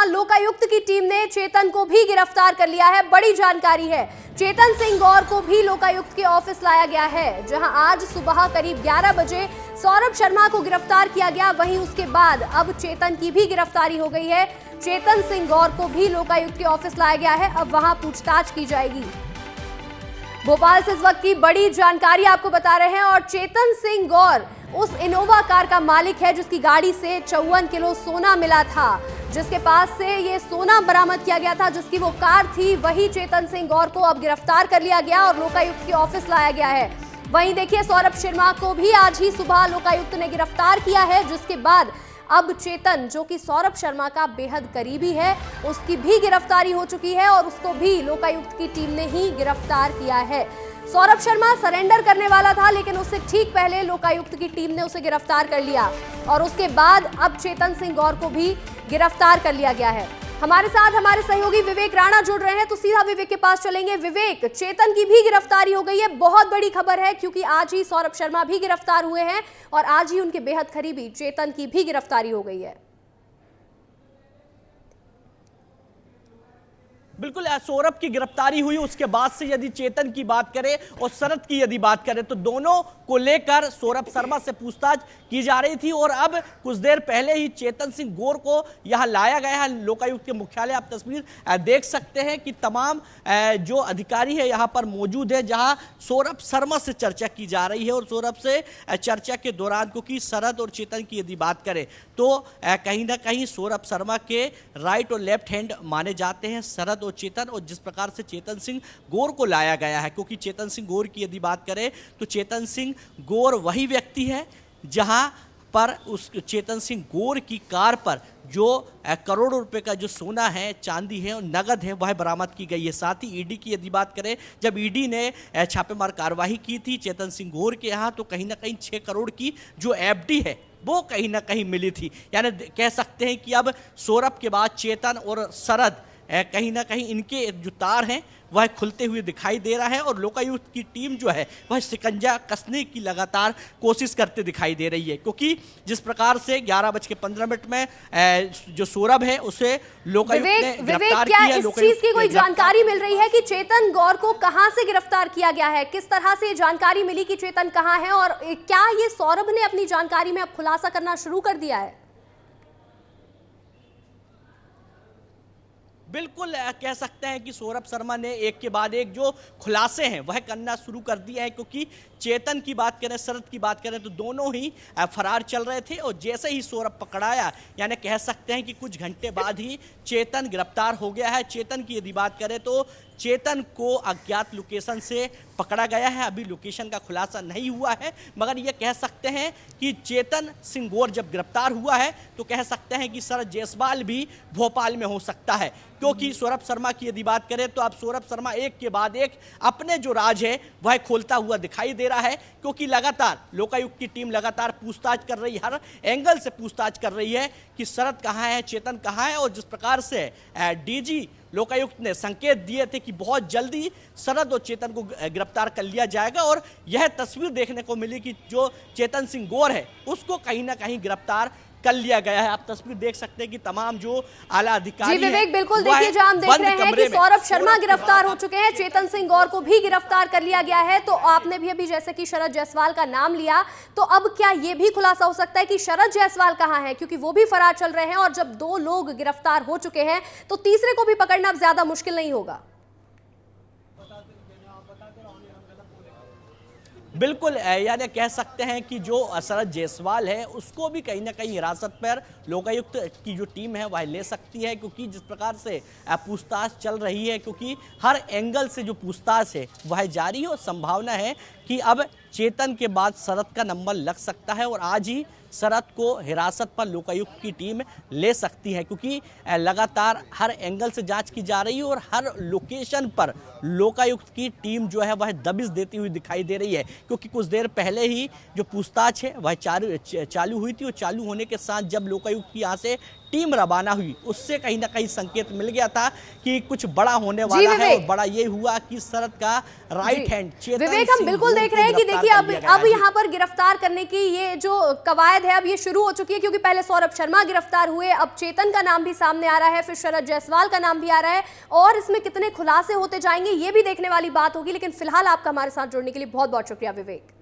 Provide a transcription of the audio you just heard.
लोकायुक्त की टीम ने चेतन को भी गिरफ्तार कर लिया है। बड़ी जानकारी है, चेतन सिंह गौर को भी लोकायुक्त के ऑफिस लाया गया है, जहां आज सुबह करीब 11 बजे सौरभ शर्मा को गिरफ्तार किया गया। वहीं उसके बाद अब चेतन की भी गिरफ्तारी हो गई है। चेतन सिंह गौर को भी लोकायुक्त के ऑफिस लाया गया है, अब वहां पूछताछ की जाएगी। भोपाल से इस वक्त की बड़ी जानकारी आपको बता रहे हैं। और चेतन सिंह गौर उस इनोवा कार का मालिक है जिसकी गाड़ी से 54 किलो सोना मिला था, जिसके पास से ये सोना बरामद किया गया था, जिसकी वो कार थी। वही चेतन सिंह गौर को अब गिरफ्तार कर लिया गया और लोकायुक्त के ऑफिस लाया गया है। वहीं देखिए, सौरभ शर्मा को भी आज ही सुबह लोकायुक्त ने गिरफ्तार किया है, जिसके बाद अब चेतन, जो कि सौरभ शर्मा का बेहद करीबी है, उसकी भी गिरफ्तारी हो चुकी है और उसको भी लोकायुक्त की टीम ने ही गिरफ्तार किया है। सौरभ शर्मा सरेंडर करने वाला था, लेकिन उससे ठीक पहले लोकायुक्त की टीम ने उसे गिरफ्तार कर लिया और उसके बाद अब चेतन सिंह गौर को भी गिरफ्तार कर लिया गया है। हमारे साथ हमारे सहयोगी विवेक राणा जुड़ रहे हैं, तो सीधा विवेक के पास चलेंगे। विवेक, चेतन की भी गिरफ्तारी हो गई है, बहुत बड़ी खबर है क्योंकि आज ही सौरभ शर्मा भी गिरफ्तार हुए हैं और आज ही उनके बेहद करीबी चेतन की भी गिरफ्तारी हो गई है। बिल्कुल, सौरभ की गिरफ्तारी हुई, उसके बाद से यदि चेतन की बात करें और शरद की यदि बात करें तो दोनों को लेकर सौरभ शर्मा से पूछताछ की जा रही थी और अब कुछ देर पहले ही चेतन सिंह गौर को यहां लाया गया है लोकायुक्त के मुख्यालय। आप तस्वीर देख सकते हैं कि तमाम जो अधिकारी है यहां पर मौजूद है, जहां सौरभ शर्मा से चर्चा की जा रही है। और सौरभ से चर्चा के दौरान, क्योंकि शरद और चेतन की यदि बात करें तो कहीं ना कहीं सौरभ शर्मा के राइट और लेफ्ट हैंड माने जाते हैं शरद और चेतन। और जिस प्रकार से चेतन सिंह गौर को लाया गया है, क्योंकि चेतन सिंह गौर की यदि बात करें तो चेतन सिंह गौर वही व्यक्ति है जहां पर उस चेतन सिंह गौर की कार पर जो करोड़ों रुपए का जो सोना है, चांदी है और नगद है, वह बरामद की गई है। साथ ही ईडी की यदि बात करें, जब ईडी ने छापेमार कार्रवाई की थी चेतन सिंह गौर के यहाँ, तो कहीं ना कहीं 6 करोड़ की जो एफडी है वो कहीं ना कहीं मिली थी। यानी कह सकते हैं कि अब सौरभ के बाद चेतन और शरद कहीं ना कहीं इनके जो तार हैं वह खुलते हुए दिखाई दे रहा है और लोकायुक्त की टीम जो है वह शिकंजा कसने की लगातार कोशिश करते दिखाई दे रही है। क्योंकि जिस प्रकार से 11:15 में जो सौरभ है उसे लोकायुक्त ने गिरफ्तार किया है। इस चीज की कोई जानकारी मिल रही है कि चेतन गौर को कहां से गिरफ्तार किया गया है? किस तरह से जानकारी मिली कि चेतन कहां है और क्या ये सौरभ ने अपनी जानकारी में अब खुलासा करना शुरू कर दिया है? बिल्कुल कह सकते हैं कि सौरभ शर्मा ने एक के बाद एक जो खुलासे हैं वह करना शुरू कर दिए हैं। क्योंकि चेतन की बात करें, शरद की बात करें तो दोनों ही फरार चल रहे थे और जैसे ही सौरभ पकड़ाया, यानी कह सकते हैं कि कुछ घंटे बाद ही चेतन गिरफ्तार हो गया है। चेतन की यदि बात करें तो चेतन को अज्ञात लोकेशन से पकड़ा गया है। अभी लोकेशन का खुलासा नहीं हुआ है, मगर यह कह सकते हैं कि चेतन सिंह गौर जब गिरफ्तार हुआ है तो कह सकते हैं कि शरद जायसवाल भी भोपाल में हो सकता है। क्योंकि सौरभ शर्मा की यदि बात करें तो अब सौरभ शर्मा एक के बाद एक अपने जो राज है वह खोलता हुआ दिखाई दे रहा है। क्योंकि लगातार लोकायुक्त की टीम लगातार पूछताछ कर रही है, हर एंगल से पूछताछ कर रही है कि शरद कहाँ है, चेतन कहाँ है। और जिस प्रकार से डीजी लोकायुक्त ने संकेत दिए थे कि बहुत जल्दी शरद और चेतन को गिरफ्तार कर लिया जाएगा और यह तस्वीर देखने को मिली कि जो चेतन सिंह गौर है उसको कहीं ना कहीं गिरफ्तार कर लिया गया है। आप तस्वीर देख सकते हैं कि तमाम जो आला अधिकारी जी विवेक, बिल्कुल देखिए, जहां हम देख रहे हैं कि सौरभ शर्मा गिरफ्तार हो चुके हैं, चेतन सिंह गौर को भी गिरफ्तार कर लिया गया है। तो आपने भी अभी जैसे कि शरद जायसवाल का नाम लिया, तो अब क्या ये भी खुलासा हो सकता है कि शरद जायसवाल कहां है? क्योंकि वो भी फरार चल रहे हैं और जब 2 लोग गिरफ्तार हो चुके हैं तो तीसरे को भी पकड़ना अब ज्यादा मुश्किल नहीं होगा। बिल्कुल, यानी कह सकते हैं कि जो शरद जायसवाल है उसको भी कहीं ना कहीं हिरासत पर लोकायुक्त की जो टीम है वह ले सकती है। क्योंकि जिस प्रकार से पूछताछ चल रही है, क्योंकि हर एंगल से जो पूछताछ है वह जारी है और संभावना है कि अब चेतन के बाद शरद का नंबर लग सकता है और आज ही शरद को हिरासत पर लोकायुक्त की टीम ले सकती है। क्योंकि लगातार हर एंगल से जांच की जा रही है और हर लोकेशन पर लोकायुक्त की टीम जो है वह दबिश देती हुई दिखाई दे रही है। क्योंकि कुछ देर पहले ही जो पूछताछ है वह चालू हुई थी और चालू होने के साथ जब लोकायुक्त की यहाँ से टीम रवाना हुई उससे कहीं ना कहीं संकेत मिल गया था कि कुछ बड़ा होने वाला है। और बड़ा ये हुआ कि शरद का राइट हैंड विवेक, हम बिल्कुल देख रहे हैं कि देखिए अब यहाँ पर गिरफ्तार करने की ये जो कवायद है अब ये शुरू हो चुकी है, क्योंकि पहले सौरभ शर्मा गिरफ्तार हुए, अब चेतन का नाम भी सामने आ रहा है, फिर शरद जायसवाल का नाम भी आ रहा है, और इसमें कितने खुलासे होते जाएंगे ये भी देखने वाली बात होगी। लेकिन फिलहाल आपका हमारे साथ जुड़ने के लिए बहुत बहुत शुक्रिया विवेक।